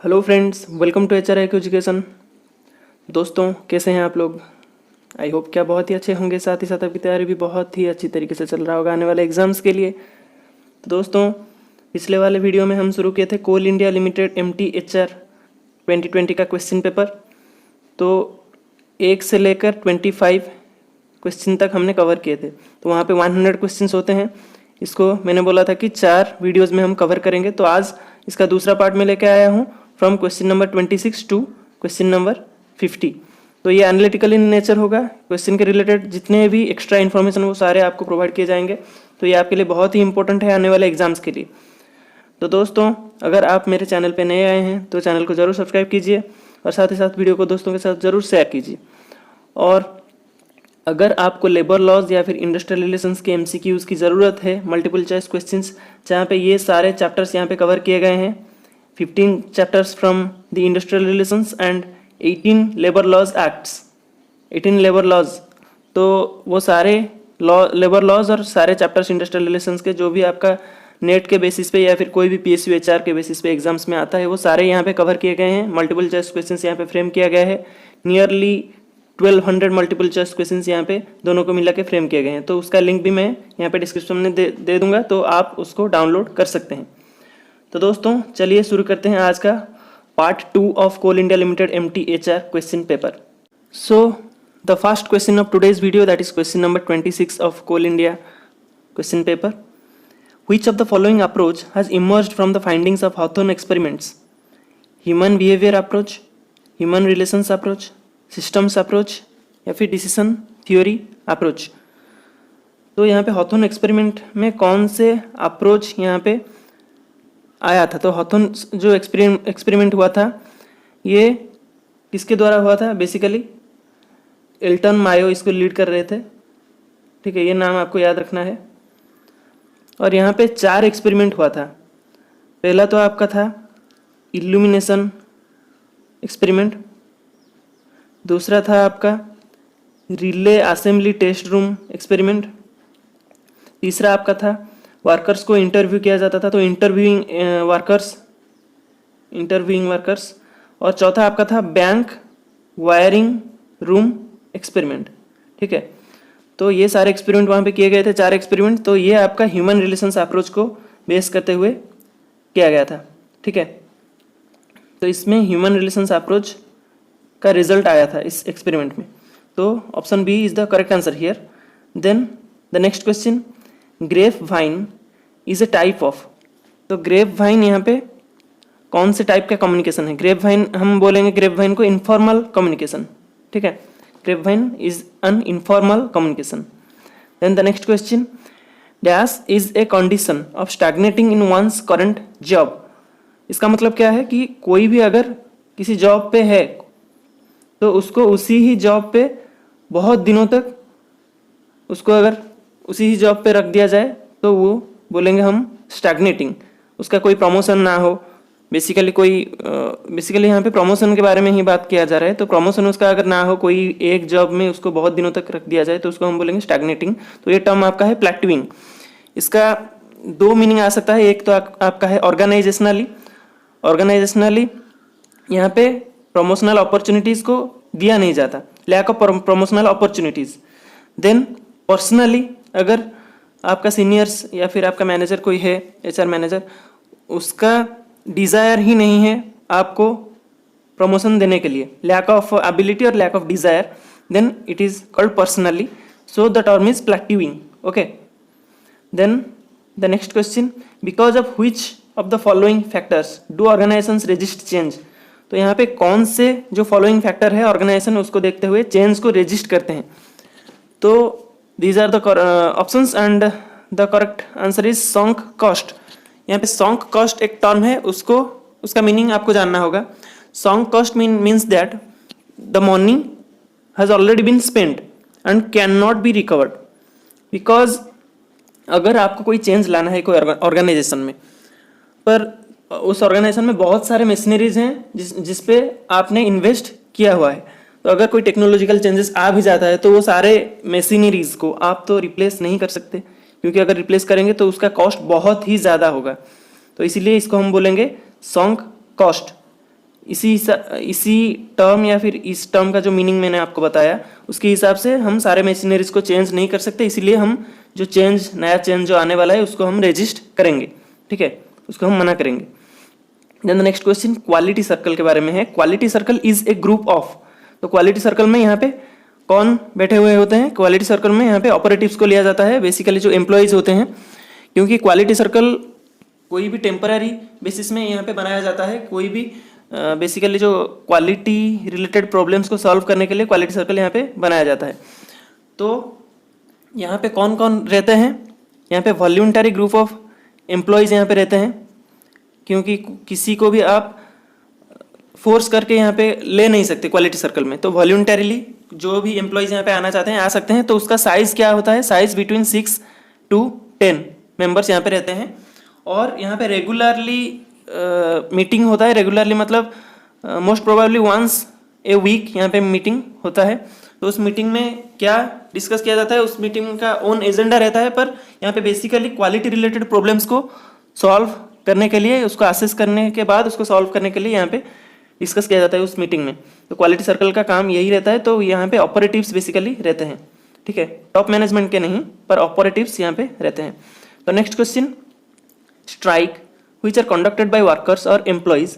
Hello friends, welcome to HRIQ education. दोस्तों, कैसे हैं आप लोग? आई होप क्या बहुत ही अच्छे होंगे। साथ ही साथ आपकी तैयारी भी बहुत ही अच्छी तरीके से चल रहा होगा आने वाले एग्जाम्स के लिए। तो दोस्तों, पिछले वाले वीडियो में हम शुरू किए थे कोल इंडिया लिमिटेड MTHR 2020 का क्वेश्चन पेपर। तो 1 से लेकर 25 क्वेश्चन तक हमने कवर किए थे। तो वहाँ पे 100 क्वेश्चन होते हैं। इसको मैंने बोला था कि 4 वीडियोज़ में हम कवर करेंगे। तो आज इसका दूसरा पार्ट में लेके आया हूँ, from question number 26 to question number 50। तो ये एनालिटिकल इन नेचर होगा। क्वेश्चन के रिलेटेड जितने भी एक्स्ट्रा इन्फॉर्मेशन वो सारे आपको प्रोवाइड किए जाएंगे। तो ये आपके लिए बहुत ही इंपॉर्टेंट है आने वाले एग्जाम्स के लिए। तो दोस्तों, अगर आप मेरे चैनल पे नए आए हैं तो चैनल को ज़रूर सब्सक्राइब कीजिए और साथ ही साथ वीडियो को दोस्तों के साथ ज़रूर शेयर कीजिए। और अगर आपको लेबर लॉज या फिर इंडस्ट्रियल रिलेशंस के MCQs की ज़रूरत है, मल्टीपल चॉइस क्वेश्चंस, जहाँ पे ये सारे चैप्टर्स यहाँ पे कवर किए गए हैं, 15 chapters from the industrial relations and 18 labour laws acts, 18 labour laws. तो वो सारे लेबर लॉज और सारे चैप्टर्स इंडस्ट्रियल रिलेशंस के जो भी आपका नेट के बेसिस पे या फिर कोई भी PSU HR के बेसिस पे एग्जाम्स में आता है, वो सारे यहाँ पे कवर किए गए हैं। मल्टीपल चॉइस क्वेश्चंस यहाँ पे फ्रेम किया गया है। नियरली 1200 मल्टीपल चॉइस क्वेश्चंस यहाँ पे दोनों को मिला के फ्रेम किए गए हैं। तो उसका लिंक भी मैं यहाँ पे डिस्क्रिप्शन में दे दूंगा, तो आप उसको डाउनलोड कर सकते हैं। तो दोस्तों, चलिए शुरू करते हैं आज का part 2 of Coal India Limited MTHR question paper. So the first question of today's video, that is question number 26 of Coal India question paper. Which of the following approach has emerged from the findings of Hawthorne experiments? Human behavior approach, human relations approach, systems approach या फिर decision theory approach. तो यहाँ पे Hawthorne experiment में कौन से approach यहाँ पे आया था? तो हॉथॉर्न जो एक्सपेरिमेंट हुआ था, ये किसके द्वारा हुआ था? बेसिकली एल्टन मायो इसको लीड कर रहे थे। ठीक है, ये नाम आपको याद रखना है। और यहाँ पे 4 एक्सपेरिमेंट हुआ था। पहला तो आपका था इल्यूमिनेशन एक्सपेरिमेंट, दूसरा था आपका relay assembly test room experiment, तीसरा आपका था वर्कर्स को इंटरव्यू किया जाता था, तो इंटरव्यूइंग वर्कर्स, और चौथा आपका था बैंक वायरिंग रूम एक्सपेरिमेंट। ठीक है, तो ये सारे एक्सपेरिमेंट वहाँ पे किए गए थे, 4 एक्सपेरिमेंट। तो ये आपका ह्यूमन रिलेशंस अप्रोच को बेस करते हुए किया गया था। ठीक है, तो इसमें ह्यूमन रिलेशंस अप्रोच का रिजल्ट आया था इस एक्सपेरिमेंट में। तो option B is the correct answer here. Then the next question, grapevine is a type of. तो ग्रेप वाइन यहाँ पे कौन से टाइप का कम्युनिकेशन है? ग्रेप वाइन हम बोलेंगे ग्रेप वाइन को इनफॉर्मल कम्युनिकेशन। ठीक है, grapevine is an informal communication. Then the next question, dash is a condition of stagnating in one's current job. इसका मतलब क्या है कि कोई भी अगर किसी जॉब पे है तो उसको उसी ही जॉब पे बहुत दिनों तक उसको अगर उसी ही जॉब पे रख दिया जाए तो वो बोलेंगे हम स्टैग्नेटिंग। उसका कोई प्रमोशन ना हो, बेसिकली यहाँ पे प्रमोशन के बारे में ही बात किया जा रहा है। तो प्रमोशन उसका अगर ना हो, कोई एक जॉब में उसको बहुत दिनों तक रख दिया जाए तो उसको हम बोलेंगे स्टैग्नेटिंग। तो ये टर्म आपका है प्लेट्यूइंग। इसका 2 मीनिंग आ सकता है। एक तो आपका है ऑर्गेनाइजेशनली यहाँ पे प्रमोशनल अपॉर्चुनिटीज़ को दिया नहीं जाता, lack of promotional opportunities. Then personally, अगर आपका सीनियर्स या फिर आपका मैनेजर कोई है, HR मैनेजर, उसका डिज़ायर ही नहीं है आपको प्रमोशन देने के लिए, लैक ऑफ एबिलिटी और lack of desire, then it is called personally. So the term is plateauing. Okay, then the next question, because of which of the following factors do organizations resist change. तो यहाँ पे कौन से जो following factor है organisation उसको देखते हुए चेंज को रेजिस्ट करते हैं? तो these are the options and the correct answer is sunk cost. यहाँ पे सॉन्क कॉस्ट एक टर्म है, उसका मीनिंग आपको जानना होगा। Sunk cost means that the money has already been spend and can not be recovered. Because अगर आपको कोई चेंज लाना है कोई ऑर्गेनाइजेशन में, पर उस ऑर्गेनाइजेशन में बहुत सारे मशीनरीज हैं जिस पे आपने इन्वेस्ट किया हुआ है, तो अगर कोई टेक्नोलॉजिकल चेंजेस आ भी जाता है तो वो सारे मशीनरीज को आप तो रिप्लेस नहीं कर सकते, क्योंकि अगर रिप्लेस करेंगे तो उसका कॉस्ट बहुत ही ज़्यादा होगा। तो इसीलिए इसको हम बोलेंगे सॉन्क कॉस्ट। इसी टर्म या फिर इस टर्म का जो मीनिंग मैंने आपको बताया उसके हिसाब से हम सारे मशीनरीज को चेंज नहीं कर सकते, इसीलिए हम जो नया चेंज जो आने वाला है उसको हम रजिस्ट करेंगे, ठीक है, उसको हम मना करेंगे। Then the next question quality circle के बारे में है। Quality circle is a group of, तो क्वालिटी सर्कल में यहाँ पे कौन बैठे हुए होते हैं? क्वालिटी सर्कल में यहाँ पे ऑपरेटिव्स को लिया जाता है, बेसिकली जो एम्प्लॉयज होते हैं, क्योंकि क्वालिटी सर्कल कोई भी टेम्पररी बेसिस में यहाँ पे बनाया जाता है। कोई भी बेसिकली जो क्वालिटी रिलेटेड प्रॉब्लम्स को सॉल्व करने के लिए क्वालिटी सर्कल यहाँ पे बनाया जाता है। तो यहाँ पे कौन कौन रहते हैं? यहाँ पे वॉल्यूंटरी ग्रुप ऑफ एम्प्लॉयज़ यहाँ पे रहते हैं, क्योंकि किसी को भी आप फोर्स करके यहाँ पे ले नहीं सकते क्वालिटी सर्कल में। तो वॉल्यूंटरीली जो भी एम्प्लॉयज़ यहाँ पे आना चाहते हैं आ सकते हैं। तो उसका साइज़ क्या होता है? साइज़ बिटवीन 6 to 10 मेंबर्स यहाँ पे रहते हैं। और यहाँ पे रेगुलरली मीटिंग होता है। रेगुलरली मतलब most probably once a week यहाँ पे मीटिंग होता है। तो उस मीटिंग में क्या डिस्कस किया जाता है? उस मीटिंग का ओन एजेंडा रहता है, पर यहाँ पे बेसिकली क्वालिटी रिलेटेड प्रॉब्लम्स को सॉल्व करने के लिए, उसको असेस करने के बाद उसको सॉल्व करने के लिए यहाँ पे डिस्कस किया जाता है उस मीटिंग में। तो क्वालिटी सर्कल का काम यही रहता है। तो यहाँ पे ऑपरेटिव्स बेसिकली रहते हैं, ठीक है, टॉप मैनेजमेंट के नहीं, पर ऑपरेटिव्स यहाँ पे रहते हैं। तो next question, strike which are conducted by workers or employees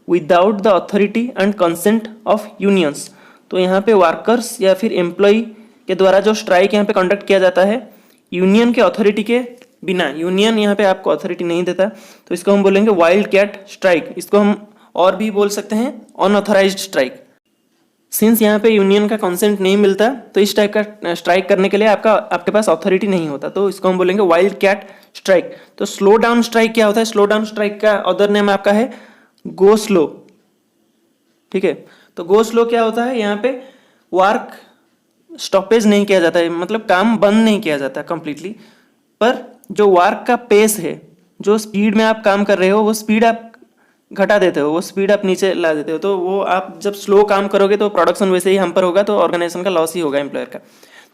without the authority and consent of unions। तो यहाँ पे वर्कर्स या फिर एम्प्लॉय के द्वारा जो स्ट्राइक यहाँ पे कंडक्ट किया जाता है यूनियन के अथॉरिटी के बिना, यूनियन यहाँ पे आपको अथॉरिटी नहीं देता, तो इसको हम बोलेंगे वाइल्ड कैट स्ट्राइक। इसको हम और भी बोल सकते हैं अनऑथराइज्ड स्ट्राइक। सिंस यहाँ पे यूनियन का कंसेंट नहीं मिलता, तो इस टाइप का स्ट्राइक करने के लिए आपके पास अथॉरिटी नहीं होता, तो इसको हम बोलेंगे वाइल्ड कैट स्ट्राइक। तो स्लो डाउन स्ट्राइक क्या होता है? स्लो डाउन स्ट्राइक का अदर नेम आपका है गो स्लो, ठीक है। तो गो स्लो क्या होता है? यहाँ पे वर्क स्टॉपेज नहीं किया जाता है, मतलब काम बंद नहीं किया जाता कंप्लीटली, पर जो वर्क का पेस है, जो स्पीड में आप काम कर रहे हो, वो स्पीड आप घटा देते हो, वो स्पीड आप नीचे ला देते हो। तो वो आप जब स्लो काम करोगे तो प्रोडक्शन वैसे ही हम पर होगा, तो ऑर्गेनाइजेशन का लॉस ही होगा एम्प्लॉयर का।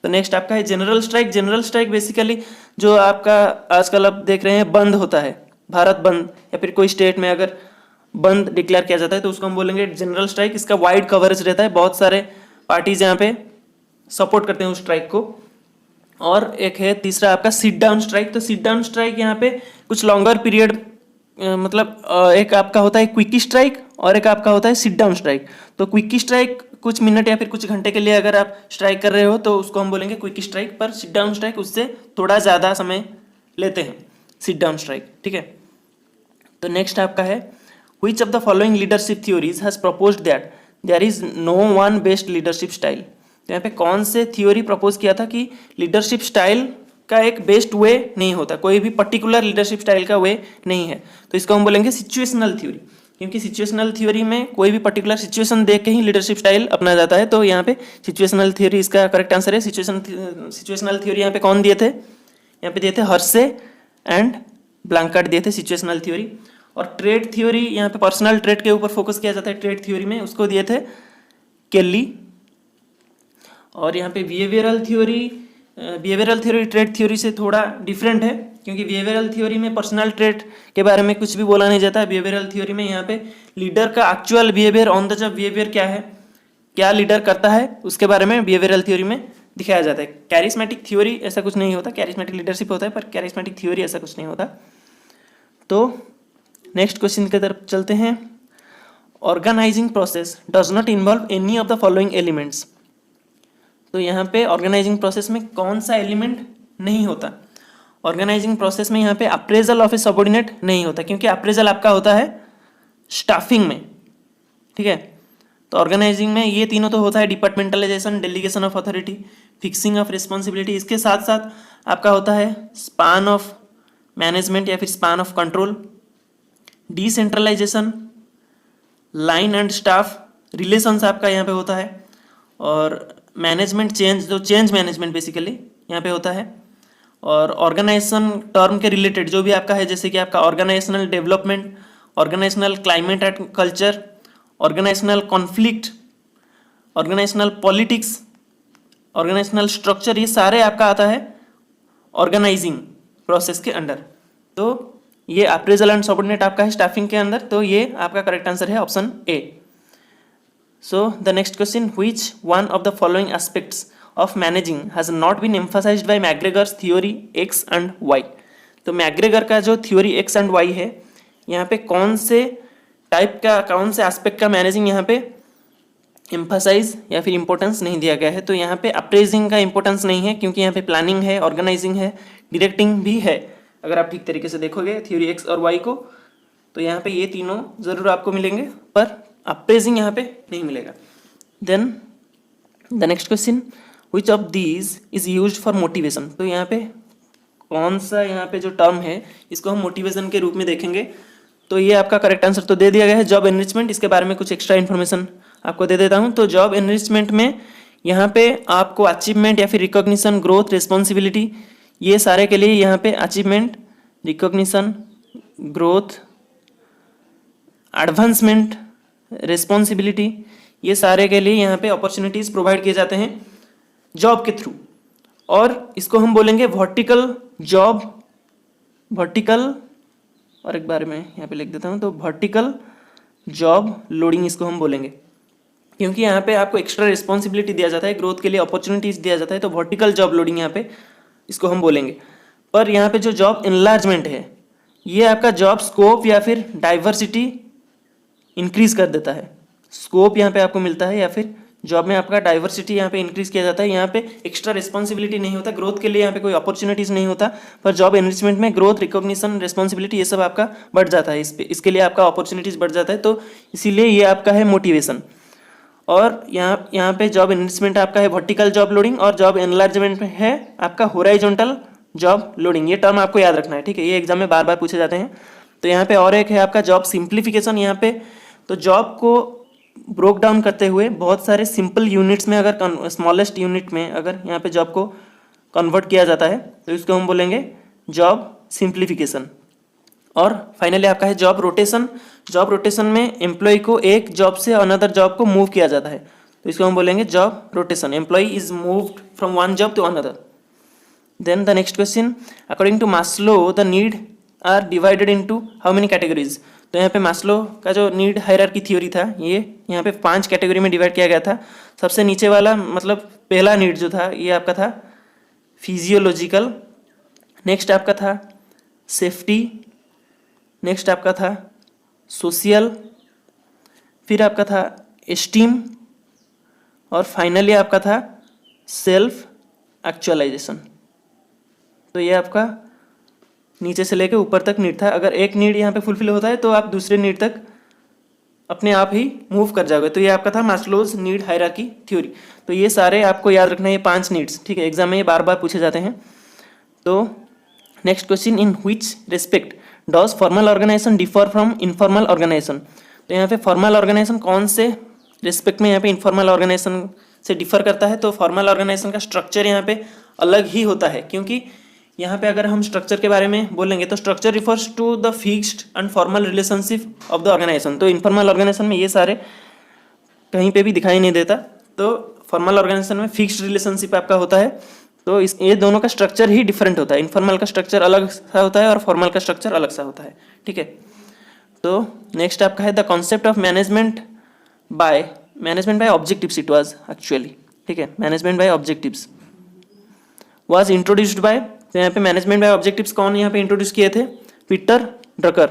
तो नेक्स्ट आपका है general strike. General strike basically जो आपका आजकल आप देख रहे हैं बंद होता है, भारत बंद, या फिर कोई स्टेट में अगर बंद डिक्लेयर किया जाता है तो उसको हम बोलेंगे जनरल स्ट्राइक। इसका वाइड कवरेज रहता है, बहुत सारे पार्टीज यहाँ पे सपोर्ट करते हैं उस स्ट्राइक को। और एक है तीसरा आपका सिट डाउन स्ट्राइक। तो सिट डाउन स्ट्राइक यहाँ पे कुछ लॉन्गर पीरियड, मतलब एक आपका होता है क्विक स्ट्राइक और एक आपका होता है सिट डाउन स्ट्राइक। तो क्विक स्ट्राइक कुछ मिनट या फिर कुछ घंटे के लिए अगर आप स्ट्राइक कर रहे हो तो उसको हम बोलेंगे क्विक स्ट्राइक, पर सिट डाउन स्ट्राइक उससे थोड़ा ज़्यादा समय लेते हैं, सिट डाउन स्ट्राइक, ठीक है। तो नेक्स्ट आपका है which of the following leadership theories has proposed that there is no one best leadership style. तो यहाँ पे कौन से थ्योरी प्रपोज किया था कि लीडरशिप स्टाइल का एक बेस्ट वे नहीं होता, कोई भी पर्टिकुलर लीडरशिप स्टाइल का वे नहीं है। तो इसको हम बोलेंगे सिचुएशनल थ्योरी, क्योंकि सिचुएशनल थ्योरी में कोई भी पर्टिकुलर सिचुएशन देख के ही लीडरशिप स्टाइल अपनाया जाता है। तो यहाँ पे सिचुएशनल थ्योरी इसका करेक्ट आंसर है। सिचुएशनल थ्योरी यहाँ पे कौन दिए थे? यहाँ पे दिए थे हर्से एंड ब्लैंकार्ड दिए थे सिचुएशनल थ्योरी। और ट्रेड थ्योरी, यहाँ पे पर्सनल ट्रेड के ऊपर फोकस किया जाता है ट्रेड थ्योरी में, उसको दिए थे केली। और यहाँ पे बिहेवियरल थ्योरी ट्रेड थ्योरी से थोड़ा डिफरेंट है, क्योंकि बिहेवियरल थ्योरी में पर्सनल ट्रेड के बारे में कुछ भी बोला नहीं जाता है। बिहेवियरल थ्योरी में यहाँ पे लीडर का actual behaviour, on the job behaviour क्या है, क्या लीडर करता है, उसके बारे में बिहेवियरल थ्योरी में दिखाया जाता है। कैरिस्मेटिक थ्योरी ऐसा कुछ नहीं होता, कैरिस्मेटिक लीडरशिप होता है, पर कैरिस्मेटिक थ्योरी ऐसा कुछ नहीं होता। तो नेक्स्ट क्वेश्चन की तरफ चलते हैं। Organizing process does not involve any of the following elements. तो यहाँ पे ऑर्गेनाइजिंग प्रोसेस में कौन सा एलिमेंट नहीं होता? ऑर्गेनाइजिंग प्रोसेस में यहाँ पे अप्रेजल ऑफ ए सबऑर्डिनेट नहीं होता, क्योंकि अप्रेजल आपका होता है स्टाफिंग में, ठीक है। तो ऑर्गेनाइजिंग में ये तीनों तो होता है, departmentalisation, delegation of authority, fixing of responsibility. इसके साथ साथ आपका होता है स्पान ऑफ मैनेजमेंट या फिर span of control, decentralization, line and staff relations आपका यहाँ पे होता है, और मैनेजमेंट चेंज, जो चेंज मैनेजमेंट बेसिकली यहाँ पे होता है। और ऑर्गेनाइजेशन टर्म के रिलेटेड जो भी आपका है, जैसे कि आपका organizational development, organizational climate and culture, organizational conflict, organizational politics, organizational structure, ये सारे आपका आता है ऑर्गेनाइजिंग प्रोसेस के अंडर। तो ये अप्रेजल एंड सबऑर्डिनेट आपका है स्टाफिंग के अंदर, तो ये आपका करेक्ट आंसर है option A. So the next question, which one of the following aspects of managing has not been emphasized by McGregor's theory X and Y. तो मैग्रेगर का जो थ्योरी एक्स एंड वाई है, यहाँ पे कौन से type का, कौन से एस्पेक्ट का मैनेजिंग यहाँ पे एम्फसाइज या फिर इंपॉर्टेंस नहीं दिया गया है। तो यहाँ पे अप्रेजिंग का इंपॉर्टेंस नहीं है, क्योंकि यहाँ पे प्लानिंग है, ऑर्गेनाइजिंग है, डायरेक्टिंग भी है। अगर आप ठीक तरीके से देखोगे थ्योरी एक्स और वाई को, तो यहाँ पे ये तीनों जरूर आपको मिलेंगे, पर अप्रेजिंग यहाँ पे नहीं मिलेगा। Then the next question, which of these is used for motivation. तो यहाँ पे कौन सा, यहाँ पे जो टर्म है इसको हम मोटिवेशन के रूप में देखेंगे। तो ये आपका करेक्ट आंसर तो दे दिया गया है, जॉब एनरिचमेंट। इसके बारे में कुछ एक्स्ट्रा इन्फॉर्मेशन आपको दे देता हूँ। तो जॉब एनरिचमेंट में यहाँ पे आपको अचीवमेंट या फिर रिकॉग्निशन, ग्रोथ, रिस्पॉन्सिबिलिटी, ये सारे के लिए यहाँ पे achievement, recognition, growth, advancement, responsibility, ये सारे के लिए यहाँ पे अपॉर्चुनिटीज़ प्रोवाइड किए जाते हैं जॉब के थ्रू। और इसको हम बोलेंगे वर्टिकल जॉब, वर्टिकल, और एक बार मैं यहाँ पे लिख देता हूँ, तो वर्टिकल जॉब लोडिंग इसको हम बोलेंगे, क्योंकि यहाँ पे आपको एक्स्ट्रा रिस्पॉन्सिबिलिटी दिया जाता है, ग्रोथ के लिए अपॉर्चुनिटीज़ दिया जाता है। तो वर्टिकल जॉब लोडिंग यहाँ पे इसको हम बोलेंगे। पर यहाँ पे जो जॉब इनलार्जमेंट है, ये आपका जॉब स्कोप या फिर डाइवर्सिटी इंक्रीज कर देता है। स्कोप यहाँ पे आपको मिलता है, या फिर जॉब में आपका डाइवर्सिटी यहाँ पे इंक्रीज किया जाता है। यहाँ पे एक्स्ट्रा रिस्पॉन्सिबिलिटी नहीं होता, ग्रोथ के लिए यहाँ पे कोई अपॉर्चुनिटीज़ नहीं होता, पर जॉब एनरिचमेंट में ग्रोथ, रिकॉग्निशन, रिस्पॉन्सिबिलिटी, ये सब आपका बढ़ जाता है। इसके लिए आपका अपॉर्चुनिटीज़ बढ़ जाता है। तो इसीलिए ये आपका है मोटिवेशन। और यहाँ पे जॉब एनरिचमेंट आपका है वर्टिकल जॉब लोडिंग, और जॉब एनलार्जमेंट में है आपका होराइजोंटल जॉब लोडिंग। ये टर्म आपको याद रखना है, ठीक है, ये एग्जाम में बार बार पूछे जाते हैं। तो यहाँ पे और एक है आपका जॉब सिंप्लीफिकेशन। यहाँ पे तो जॉब को ब्रोक डाउन करते हुए बहुत सारे सिंपल यूनिट्स में, अगर स्मॉलेस्ट यूनिट में अगर यहाँ पे जॉब को कन्वर्ट किया जाता है, तो इसको हम बोलेंगे जॉब सिंप्लीफिकेशन। और फाइनली आपका है जॉब रोटेशन। जॉब रोटेशन में एम्प्लॉय को एक जॉब से अनदर जॉब को मूव किया जाता है, तो इसको हम बोलेंगे job rotation. Employee is moved from one job to another. Then the next question, according to Maslow the need are divided into how many categories. तो यहाँ पे मास्लो का जो नीड हायरार्की थ्योरी था, ये यहाँ पे 5 कैटेगरी में डिवाइड किया गया था। सबसे नीचे वाला, मतलब पहला नीड जो था, ये आपका था फिजियोलॉजिकल। नेक्स्ट आपका था सेफ्टी। नेक्स्ट आपका था सोशल। फिर आपका था एस्टीम। और फाइनली आपका था सेल्फ एक्चुअलाइजेशन। तो ये आपका नीचे से लेके ऊपर तक नीड था। अगर एक नीड यहाँ पे फुलफिल होता है, तो आप दूसरे नीड तक अपने आप ही मूव कर जाओगे। तो ये आपका था मास्लोज नीड हायरार्की थ्योरी। तो ये सारे आपको याद रखना है, ये 5 नीड्स, ठीक है, एग्जाम में ये बार बार पूछे जाते हैं। तो next question, in which respect does formal organization differ from informal organization. तो यहाँ पे फॉर्मल ऑर्गेनाइजेशन कौन से रिस्पेक्ट में यहाँ पे इनफॉर्मल ऑर्गेनाइजेशन से डिफर करता है। तो फॉर्मल ऑर्गेनाइजेशन का स्ट्रक्चर यहाँ पे अलग ही होता है, क्योंकि यहाँ पे अगर हम स्ट्रक्चर के बारे में बोलेंगे, तो structure refers to the fixed and formal relationship of the organization. तो इनफॉर्मल ऑर्गेनाइजेशन में ये सारे कहीं पे भी दिखाई नहीं देता। तो फॉर्मल ऑर्गेनाइजेशन में फिक्स्ड रिलेशनशिप आपका होता है। तो ये दोनों का स्ट्रक्चर ही डिफरेंट होता है। इनफॉर्मल का स्ट्रक्चर अलग सा होता है और फॉर्मल का स्ट्रक्चर अलग सा होता है, ठीक है। तो नेक्स्ट आपका है the concept of management by objectives. It was actually, ठीक है, management by objectives was introduced by. तो यहाँ पे मैनेजमेंट बाय ऑब्जेक्टिव्स कौन यहाँ पे इंट्रोड्यूस किए थे? Peter Drucker.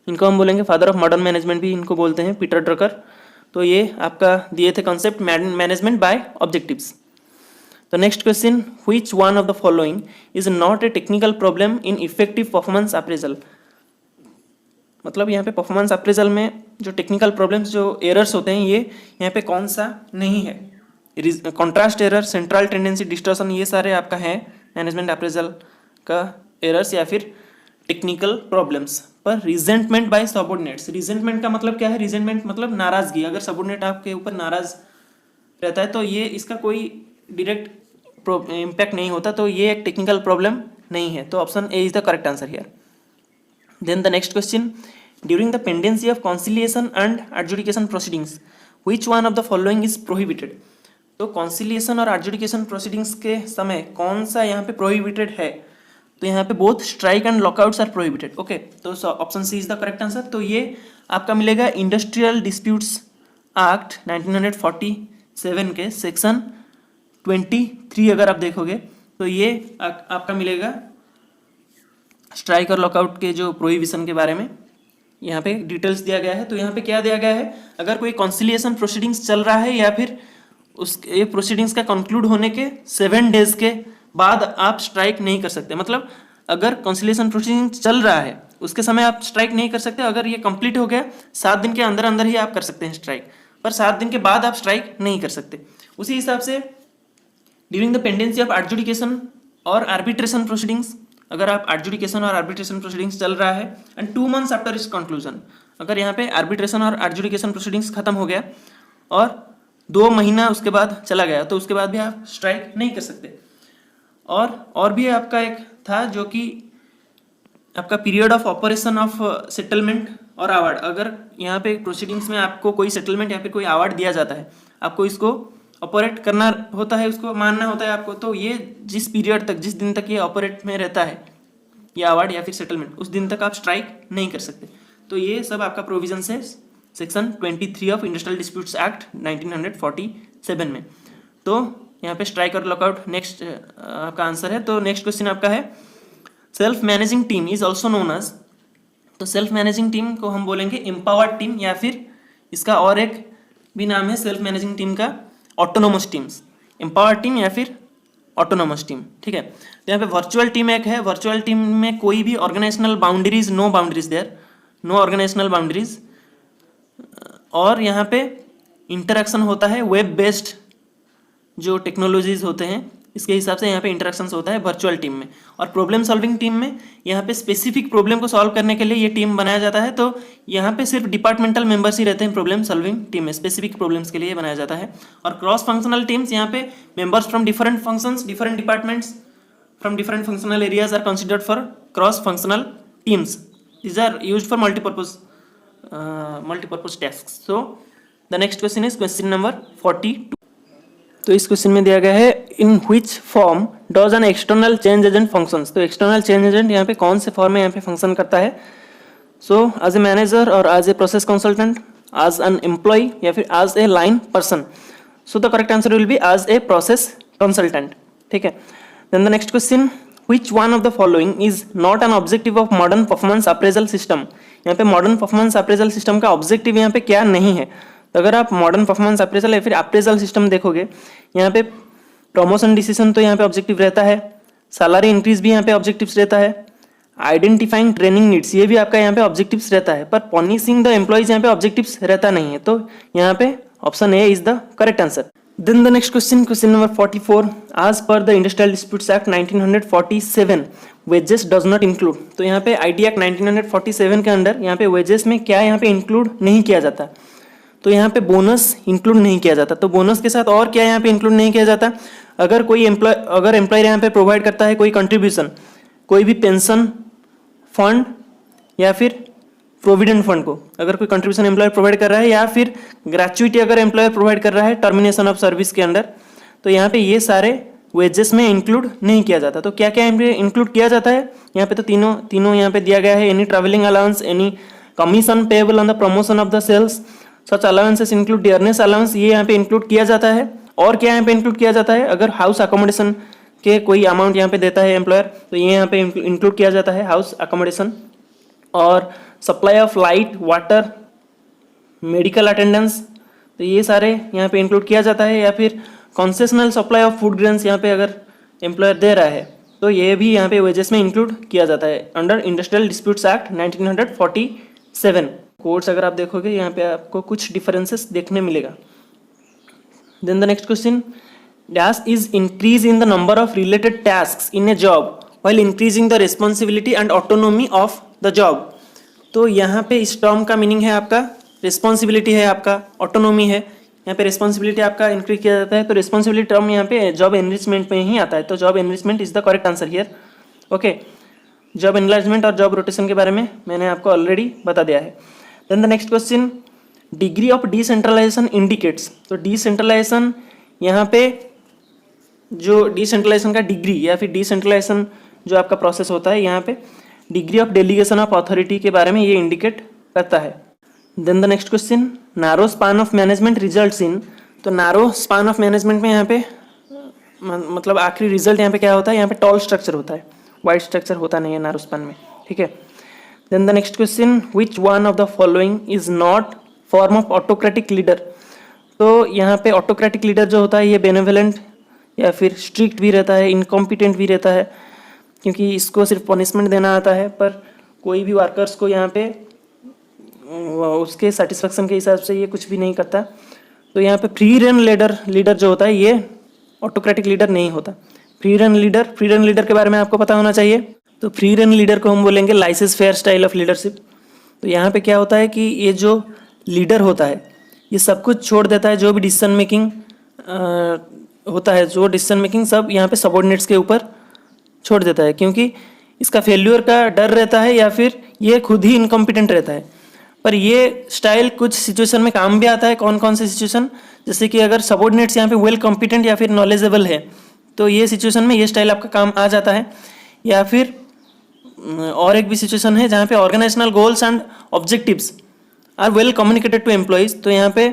इनको हम बोलेंगे फादर ऑफ मॉडर्न मैनेजमेंट भी इनको बोलते हैं, पीटर ड्रकर। तो ये आपका दिए थे कॉन्सेप्ट मैनेजमेंट बाय ऑब्जेक्टिव्स। तो next question, which one of the following is not A technical problem in effective performance appraisal. मतलब यहाँ पे परफॉर्मेंस अप्रेजल में जो टेक्निकल प्रॉब्लम्स, जो एरर्स होते हैं, ये यहाँ पे कौन सा नहीं है? Contrast error, central tendency distortion, ये सारे आपका है मैनेजमेंट अप्रेजल का एरर्स या फिर टेक्निकल प्रॉब्लम्स। पर रिजेंटमेंट बाय सबऑर्डिनेट्स, रिजेंटमेंट का मतलब क्या है? रिजेंटमेंट मतलब नाराजगी। अगर सबऑर्डिनेट आपके ऊपर नाराज रहता है, तो ये इसका कोई डायरेक्ट इम्पैक्ट नहीं होता, तो ये एक टेक्निकल प्रॉब्लम नहीं है। तो option A is the correct answer here. Then the next question, during the pendency of conciliation and adjudication proceedings which one of the following is prohibited. तो कॉन्सिलिएशन और एडजुडिकेशन प्रोसीडिंग्स के समय कौन सा यहाँ पे प्रोहिबिटेड है? तो यहाँ पे both strike and lockouts are prohibited. Okay, तो option C is the correct answer. तो ये आपका मिलेगा इंडस्ट्रियल डिस्प्यूट्स एक्ट 1947 के सेक्शन 23 अगर आप देखोगे तो ये आपका मिलेगा स्ट्राइक और लॉकआउट के जो प्रोहिबिशन के बारे में यहाँ पे डिटेल्स दिया गया है। तो यहाँ पे क्या दिया गया है, अगर कोई कॉन्सिलिएशन प्रोसीडिंग्स चल रहा है या फिर उस ये प्रोसीडिंग्स का कंक्लूड होने के 7 डेज के बाद आप स्ट्राइक नहीं कर सकते। मतलब अगर कॉन्सिलिएशन प्रोसीडिंग्स चल रहा है उसके समय आप स्ट्राइक नहीं कर सकते। अगर ये कंप्लीट हो गया 7 दिन के अंदर अंदर ही आप कर सकते हैं स्ट्राइक, पर 7 दिन के बाद आप स्ट्राइक नहीं कर सकते। उसी हिसाब से during the pendency of adjudication और आर्बिट्रेशन प्रोसीडिंग्स, अगर आप एडजुडिकेशन और आर्बिट्रेशन प्रोसीडिंग्स चल रहा है एंड 2 months आफ्टर इस कंक्लूजन, अगर यहाँ पे आर्बिट्रेशन और एडजुडिकेशन प्रोसीडिंग्स खत्म हो गया और 2 महीना उसके बाद चला गया तो उसके बाद भी आप स्ट्राइक नहीं कर सकते। और भी आपका एक था जो कि आपका period of operation of settlement और अवार्ड। अगर यहाँ पे प्रोसीडिंग्स में आपको कोई सेटलमेंट या फिर कोई अवार्ड दिया जाता है, आपको इसको ऑपरेट करना होता है, उसको मानना होता है आपको। तो ये जिस पीरियड तक, जिस दिन तक ये ऑपरेट में रहता है ये अवार्ड या फिर सेटलमेंट, उस दिन तक आप स्ट्राइक नहीं कर सकते। तो ये सब आपका प्रोविजन है section 23 of industrial disputes act 1947 में। तो यहाँ पे स्ट्राइक और लॉकआउट नेक्स्ट आपका आंसर है। तो नेक्स्ट क्वेश्चन आपका है self managing team is also known as. तो सेल्फ मैनेजिंग टीम को हम बोलेंगे एम्पावर्ड टीम, या फिर इसका और एक भी नाम है सेल्फ मैनेजिंग टीम का ऑटोनोमस टीम्स, एम्पावर्ड टीम या फिर ऑटोनोमस टीम। ठीक है। तो यहाँ पे वर्चुअल टीम एक है। वर्चुअल टीम में कोई भी organizational boundaries, no boundaries there, no organizational boundaries, और यहाँ पे इंटरेक्शन होता है वेब बेस्ड जो टेक्नोलॉजीज होते हैं इसके हिसाब से यहाँ पे इंटरेक्शंस होता है वर्चुअल टीम में। और प्रॉब्लम सॉल्विंग टीम में यहाँ पे स्पेसिफिक प्रॉब्लम को सॉल्व करने के लिए ये टीम बनाया जाता है। तो यहाँ पे सिर्फ डिपार्टमेंटल मेंबर्स ही रहते हैं प्रॉब्लम सॉल्विंग टीम में, स्पेसिफिक प्रॉब्लम्स के लिए बनाया जाता है। और क्रॉस फंक्शनल टीम्स, यहाँ पे members from different functions, different departments from different functional areas are considered for cross functional teams. These are used for multipurpose tasks. So the next question is question number 42। तो इस question में दिया गया है in which form does an external change agent functions. तो external change agent यहाँ पे कौन से फॉर्म में यहाँ पे फंक्शन करता है। सो एज ए मैनेजर और as a process consultant, as an employee या फिर as a line person. So the correct answer will be as a process consultant. ठीक है। Then the next question, which one of the following is not an objective of modern performance appraisal system. यहाँ पे modern performance appraisal system का objective यहाँ पे क्या नहीं है। तो अगर आप मॉडर्न परफॉर्मेंस अप्रेजल या फिर अप्रेजल सिस्टम देखोगे, यहाँ पे प्रमोशन डिसीजन तो यहाँ पे ऑब्जेक्टिव रहता है, सैलरी इंक्रीज भी यहाँ पे ऑब्जेक्टिव्स रहता है, आइडेंटिफाइंग ट्रेनिंग नीड्स ये भी आपका यहाँ पे ऑब्जेक्टिव्स रहता है, पर पनिशिंग द एम्प्लॉइज यहाँ पे ऑब्जेक्टिव्स रहता नहीं है। तो यहाँ पे option A is the correct answer. Then the next question, question number 44, as per the industrial disputes act 1947 wages does not include. तो यहाँ पे आईटी एक्ट 1947 के अंडर यहाँ पे वेजेस में क्या यहाँ पे इंक्लूड नहीं किया जाता। तो यहाँ पे बोनस इंक्लूड नहीं किया जाता। तो बोनस के साथ और क्या यहाँ पे इंक्लूड नहीं किया जाता, अगर कोई एम्प्लॉयर यहाँ पे प्रोवाइड करता है कोई कंट्रीब्यूशन, कोई भी पेंशन फंड या फिर प्रोविडेंट फंड को अगर कोई कंट्रीब्यूशन एम्प्लॉयर प्रोवाइड कर रहा है, या फिर ग्रेचुइटी अगर एम्प्लॉयर प्रोवाइड कर रहा है टर्मिनेशन ऑफ सर्विस के अंडर, तो यहाँ पे ये सारे वेजेस में इंक्लूड नहीं किया जाता। तो क्या क्या इंक्लूड किया जाता है यहाँ पे, तो तीनों यहाँ पे दिया गया है। Any travelling allowance, any commission payable on the promotion of the sales, such allowances include dearness allowance, ये यहाँ पे इंक्लूड किया जाता है। और क्या यहाँ पे इंक्लूड किया जाता है, अगर हाउस अकोमोडेशन के कोई अमाउंट यहाँ पे देता है एम्प्लॉयर, तो ये यहाँ पे इंक्लूड किया जाता है हाउस अकोमोडेशन। और supply of light, water, medical attendance, तो ये सारे यहाँ पे इंक्लूड किया जाता है। या फिर concessional supply of food grains यहाँ पे अगर एम्प्लॉयर दे रहा है, तो ये भी यहाँ पे वेजेस में इंक्लूड किया जाता है under industrial disputes act 1947। Codes अगर आप देखोगे यहाँ पे आपको कुछ डिफरेंसेस देखने मिलेगा। Then the next question, dash is increase in the number of related tasks in a job while increasing the responsibility and autonomy of the job. तो यहाँ पे इस टर्म का मीनिंग है आपका रिस्पॉन्सिबिलिटी है, आपका ऑटोनोमी है। यहाँ पे रिस्पॉन्सिबिलिटी आपका इंक्रीज किया जाता है, तो रिस्पॉन्सिबिलिटी टर्म यहाँ पे जॉब एनरिचमेंट में ही आता है। तो job enrichment is the correct answer here. Okay, job enlargement और जॉब रोटेशन के बारे में मैंने आपको ऑलरेडी बता दिया है। Then the next question, degree of decentralization indicates. तो डिसेंट्रलाइजेशन यहाँ पे जो डिसेंट्रलाइजेशन का डिग्री या फिर डिसेंट्रलाइजेशन जो आपका प्रोसेस होता है, यहाँ पे degree of delegation of authority के बारे में ये इंडिकेट करता है। Then the next question, narrow span of management results in. तो नारो स्पान ऑफ मैनेजमेंट में यहाँ पे मतलब आखिरी रिजल्ट यहाँ पे क्या होता है, यहाँ पे टॉल स्ट्रक्चर होता है, वाइड स्ट्रक्चर होता नहीं है नारो स्पान में, ठीक है। Then the next question, which one of the following is not form of autocratic leader. तो यहाँ पे ऑटोक्रेटिक लीडर जो होता है ये बेनेवलेंट या फिर स्ट्रिक्ट भी रहता है, इनकॉम्पिटेंट भी रहता है, क्योंकि इसको सिर्फ पनिशमेंट देना आता है, पर कोई भी वर्कर्स को यहाँ पे उसके सेटिस्फेक्शन के हिसाब से ये कुछ भी नहीं करता। तो यहाँ पे फ्री रन लीडर जो होता है ये ऑटोक्रेटिक लीडर नहीं होता। फ्री रन लीडर के बारे में आपको पता होना चाहिए। तो फ्री रन लीडर को हम बोलेंगे laissez faire style of leadership. तो यहाँ पे क्या होता है कि ये जो लीडर होता है ये सब कुछ छोड़ देता है, जो भी डिसीजन मेकिंग होता है, जो डिसीजन मेकिंग सब यहाँ पे सबऑर्डिनेट्स के ऊपर छोड़ देता है, क्योंकि इसका फेल्यूर का डर रहता है या फिर ये खुद ही इनकॉम्पिटेंट रहता है। पर ये स्टाइल कुछ सिचुएशन में काम भी आता है। कौन कौन से सिचुएशन, जैसे कि अगर सबऑर्डिनेट्स यहाँ पे वेल कॉम्पिटेंट या फिर नॉलेजेबल है तो ये सिचुएशन में ये स्टाइल आपका काम आ जाता है। या फिर और एक भी सिचुएशन है जहाँ पे organizational goals and objectives are well communicated to employees. तो यहाँ पे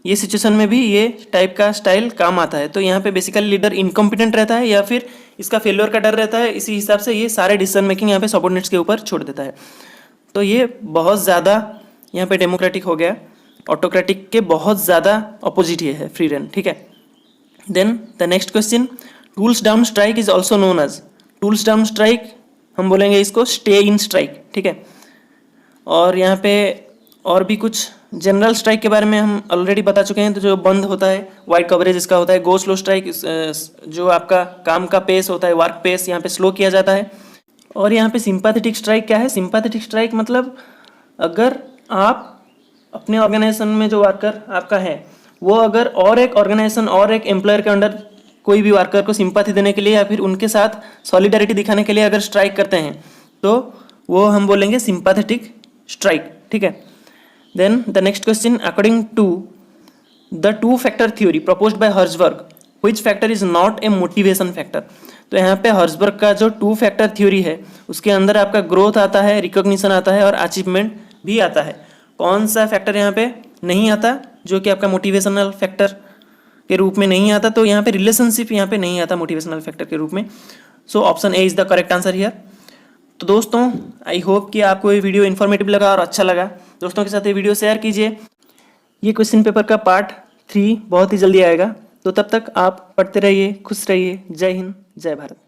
ये सिचुएशन में भी ये टाइप का स्टाइल काम आता है। तो यहाँ पे बेसिकली लीडर इनकॉम्पिटेंट रहता है या फिर इसका फेल्योर का डर रहता है, इसी हिसाब से ये सारे डिसीजन मेकिंग यहाँ पे सबऑर्डिनेट्स के ऊपर छोड़ देता है। तो ये बहुत ज़्यादा यहाँ पे डेमोक्रेटिक हो गया, ऑटोक्रेटिक के बहुत ज़्यादा अपोजिट ये है फ्री रन, ठीक है। Then the next question, tools down strike is also known as. Tools down strike हम बोलेंगे इसको स्टे इन स्ट्राइक, ठीक है। और यहाँ पे और भी कुछ जनरल स्ट्राइक के बारे में हम ऑलरेडी बता चुके हैं। तो जो बंद होता है, वाइड कवरेज इसका होता है। गो स्लो स्ट्राइक, जो आपका काम का पेस होता है, वर्क पेस यहाँ पे स्लो किया जाता है। और यहाँ पे सिंपैथेटिक स्ट्राइक क्या है? सिंपैथेटिक स्ट्राइक मतलब अगर आप अपने ऑर्गेनाइजेशन में जो वर्कर आपका है वो अगर और एक ऑर्गेनाइजेशन और एक एम्प्लॉयर के अंडर कोई भी वर्कर को सिंपैथी देने के लिए या फिर उनके साथ सॉलिडारिटी दिखाने के लिए अगर स्ट्राइक करते हैं तो वो हम बोलेंगे सिंपैथेटिक स्ट्राइक, ठीक है। Then the next question, according to the two factor theory proposed by Herzberg, which factor is not a motivation factor. तो यहाँ पे हर्जबर्ग का जो टू फैक्टर थ्योरी है उसके अंदर आपका ग्रोथ आता है, रिकॉग्निशन आता है और अचीवमेंट भी आता है। कौन सा फैक्टर यहाँ पे नहीं आता जो कि आपका मोटिवेशनल फैक्टर के रूप में नहीं आता? तो यहाँ पे रिलेशनशिप यहाँ पे नहीं आता मोटिवेशनल फैक्टर के रूप में। So option A is the correct answer here. तो दोस्तों आई होप कि आपको ये वीडियो इन्फॉर्मेटिव लगा और अच्छा लगा। दोस्तों के साथ ये वीडियो शेयर कीजिए। ये क्वेश्चन पेपर का पार्ट 3 बहुत ही जल्दी आएगा। तो तब तक आप पढ़ते रहिए, खुश रहिए। जय हिंद, जय भारत।